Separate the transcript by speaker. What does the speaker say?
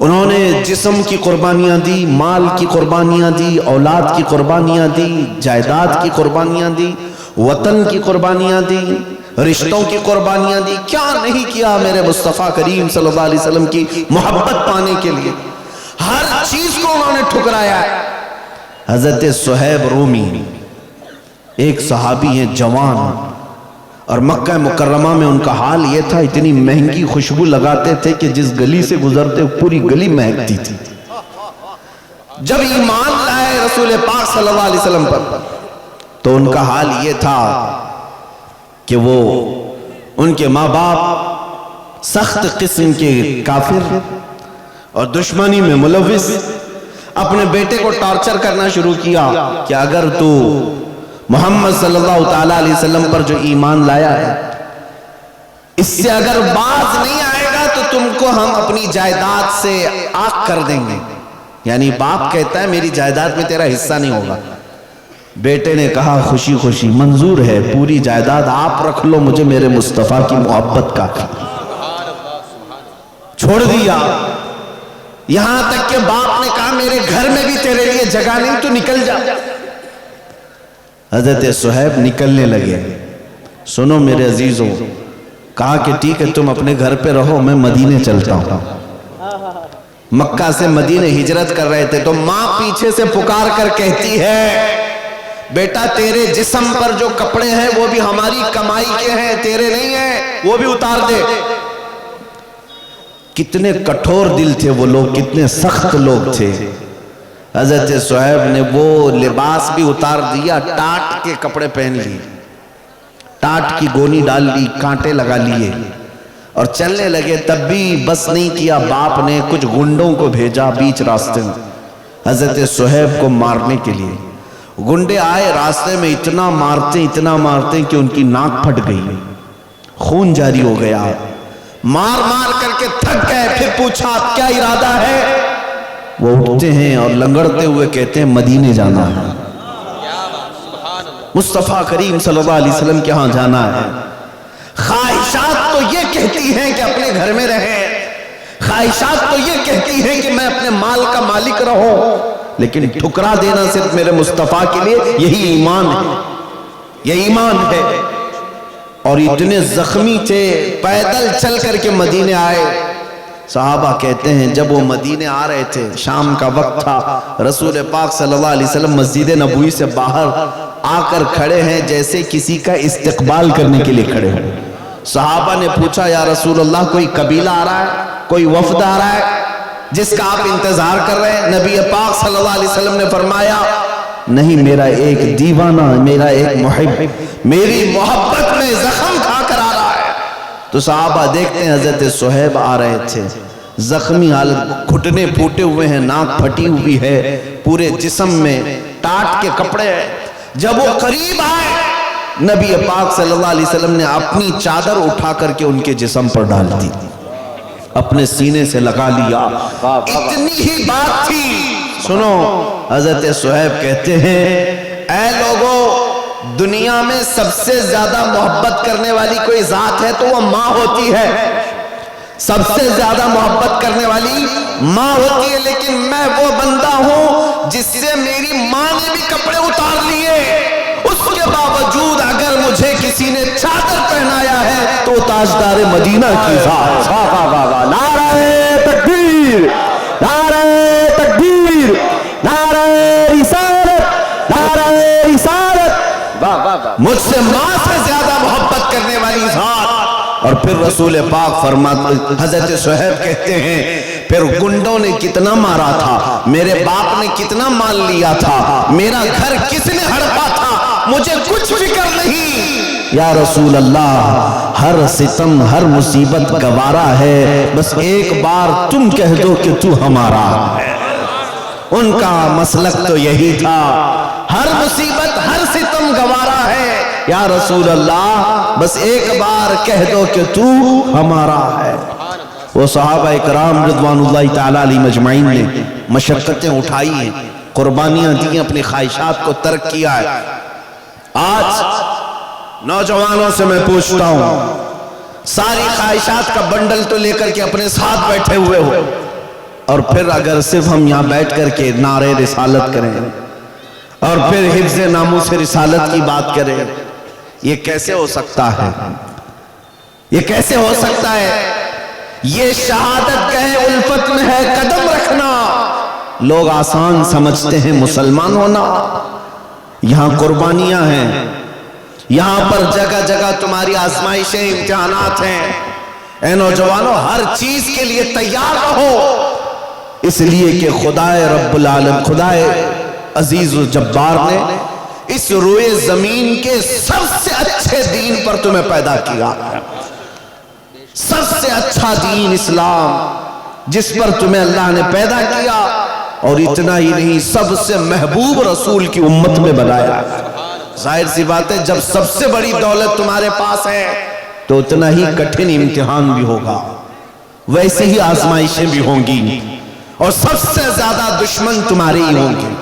Speaker 1: انہوں نے جسم کی قربانیاں دی، مال کی قربانیاں دی، اولاد کی قربانیاں دی، جائیداد کی قربانیاں دی، وطن کی قربانیاں دی، رشتوں کی قربانیاں دی. کیا نہیں کیا میرے مصطفیٰ کریم صلی اللہ علیہ وسلم کی محبت پانے کے لیے. ہر چیز کو انہوں نے ٹھکرایا ہے. حضرت صہیب رومی ایک صحابی ہیں جوان، اور مکہ مکرمہ میں ان کا حال یہ تھا اتنی مہنگی خوشبو لگاتے تھے کہ جس گلی سے گزرتے پوری گلی مہکتی تھی. جب ایمان لائے رسول پاک صلی اللہ علیہ وسلم پر تو ان کا حال یہ تھا کہ وہ ان کے ماں باپ سخت قسم کے کافر اور دشمنی میں ملوث، اپنے بیٹے کو ٹارچر کرنا شروع کیا کہ اگر تو محمد صلی اللہ تعالیٰ علیہ وسلم پر جو ایمان لایا ہے اس سے اگر باز نہیں آئے گا تو تم کو ہم اپنی جائیداد سے آگ کر دیں گے. یعنی باپ کہتا ہے میری جائیداد میں تیرا حصہ نہیں ہوگا. بیٹے نے کہا خوشی خوشی منظور ہے، پوری جائیداد آپ رکھ لو، مجھے میرے مصطفیٰ کی محبت کا چھوڑ دیا. یہاں تک کہ باپ نے کہا میرے گھر میں بھی تیرے لیے جگہ نہیں، تو نکل جا. حضرت صہیب نکلنے لگے. سنو میرے عزیزوں، کہا کہ ٹھیک ہے تم اپنے گھر پہ رہو، میں مدینے چلتا ہوں. مکہ سے مدینے ہجرت کر رہے تھے تو ماں پیچھے سے پکار کر کہتی ہے بیٹا تیرے جسم پر جو کپڑے ہیں وہ بھی ہماری کمائی کے ہیں، تیرے نہیں ہیں، وہ بھی اتار دے. کتنے کٹھور دل تھے وہ لوگ، کتنے سخت لوگ تھے. حضرت صہیب نے وہ لباس بھی اتار دیا، ٹاٹ کے کپڑے پہن لیے، ٹاٹ کی گونی ڈال لی، کانٹے لگا لیے اور چلنے لگے. تب بھی بس نہیں کیا، باپ نے کچھ گنڈوں کو بھیجا بیچ راستے میں حضرت صہیب کو مارنے کے لیے. گنڈے آئے، راستے میں اتنا مارتے کہ ان کی ناک پھٹ گئی، خون جاری ہو گیا. مار مار کر کے تھک گئے. پھر پوچھا کیا ارادہ ہے؟ وہ اٹھتے ہیں اور لنگڑتے ہوئے کہتے ہیں مدینے جانا ہے، مصطفیٰ کریم صلی اللہ علیہ وسلم کے ہاں جانا ہے. خواہشات تو یہ کہتی ہیں کہ اپنے گھر میں رہیں، خواہشات تو یہ کہتی ہیں کہ میں اپنے مال کا مالک رہوں، لیکن ٹھکرا دینا صرف میرے مصطفیٰ کے لیے یہی ایمان ہے، یہ ایمان ہے. اور اتنے زخمی تھے، پیدل چل کر کے مدینے آئے. صحابہ کہتے ہیں جب وہ مدینے آ رہے تھے، شام کا وقت تھا، رسول پاک صلی اللہ علیہ وسلم مسجد نبوی سے باہر آ کر کھڑے ہیں جیسے کسی کا استقبال کرنے کے لیے کھڑے ہیں. صحابہ نے پوچھا یا رسول اللہ کوئی قبیلہ آ رہا ہے، کوئی وفد آ رہا ہے جس کا آپ انتظار کر رہے ہیں؟ نبی پاک صلی اللہ علیہ وسلم نے فرمایا نہیں، میرا ایک دیوانہ، میرا ایک محب میری محبت میں زخم کھا کر آ رہا ہے. تو صحابہ دیکھتے ہیں حضرت صہیب آ رہے تھے، زخمی حالت، گھٹنے پھوٹے ہوئے ہیں، ناک پھٹی ہوئی ہے، پورے جسم میں ٹاٹ کے کپڑے ہیں. جب وہ قریب آئے، نبی پاک صلی اللہ علیہ وسلم نے اپنی چادر اٹھا کر کے ان کے جسم پر ڈال دی، اپنے سینے سے لگا لیا. اتنی ہی بات تھی. سنو، حضرت صہیب کہتے ہیں اے لوگوں، دنیا میں سب سے زیادہ محبت کرنے والی کوئی ذات ہے تو وہ ماں ہوتی ہے، سب سے زیادہ محبت کرنے والی ماں ہوتی ہے. لیکن میں وہ بندہ ہوں جس سے میری ماں نے بھی کپڑے اتار لیے، اس کے باوجود اگر مجھے کسی نے چادر پہنایا ہے تو تاجدار مدینہ کی ذات.
Speaker 2: نعرہ تکبیر، نعرہ تکبیر، نعرہ رسالت، نعرہ رسالت.
Speaker 1: مجھ سے ماں سے زیادہ محبت کرنے والی ذات. اور پھر رسول پاک فرماتے، حضرت صہیب کہتے ہیں پھر گنڈوں نے کتنا مارا تھا، میرے باپ نے کتنا مال لیا تھا، میرا گھر کس نے ہڑپا تھا، مجھے کچھ فکر نہیں. یا رسول اللہ، ہر ستم ہر مصیبت گوارا ہے، بس ایک بار تم کہہ دو کہ تو ہمارا ہے. ان کا مسلک تو یہی تھا، ہر مصیبت ہر ستم گوارا ہے، یا رسول اللہ بس ایک بار کہہ دو کہ تو ہمارا ہے. وہ صحابہ اکرام رضوان اللہ تعالیٰ علیہ مجمعین نے مشقتیں اٹھائی ہیں، قربانیاں دی ہیں، اپنی خواہشات کو ترک کیا ہے. آج نوجوانوں سے میں پوچھتا ہوں، ساری خواہشات کا بنڈل تو لے کر کے اپنے ساتھ بیٹھے ہوئے ہو اور پھر اگر صرف ہم یہاں بیٹھ کر کے نعرے رسالت کریں اور پھر حفظ ناموس رسالت کی بات کریں، یہ کیسے ہو سکتا ہے؟ یہ کیسے ہو سکتا ہے؟ یہ شہادت گہے الفت میں ہے قدم رکھنا۔ لوگ آسان سمجھتے ہیں مسلمان ہونا، یہاں قربانیاں ہیں، یہاں پر جگہ جگہ تمہاری آزمائشیں امتحانات ہیں۔ اے نوجوانوں، ہر چیز کے لیے تیار رہو، اس لیے کہ خدائے رب العالمین، خدائے عزیز و جبار نے اس روئے زمین کے سب سے اچھے دین پر تمہیں پیدا کیا۔ سب سے اچھا دین اسلام جس پر تمہیں اللہ نے پیدا کیا، اور اتنا ہی نہیں، سب سے محبوب رسول کی امت میں بنایا۔ ظاہر سی بات ہے، جب سب سے بڑی دولت تمہارے پاس ہے تو اتنا ہی کٹھن امتحان بھی ہوگا، ویسے ہی آزمائشیں بھی ہوں گی، اور سب سے زیادہ دشمن تمہارے ہی ہوں گے۔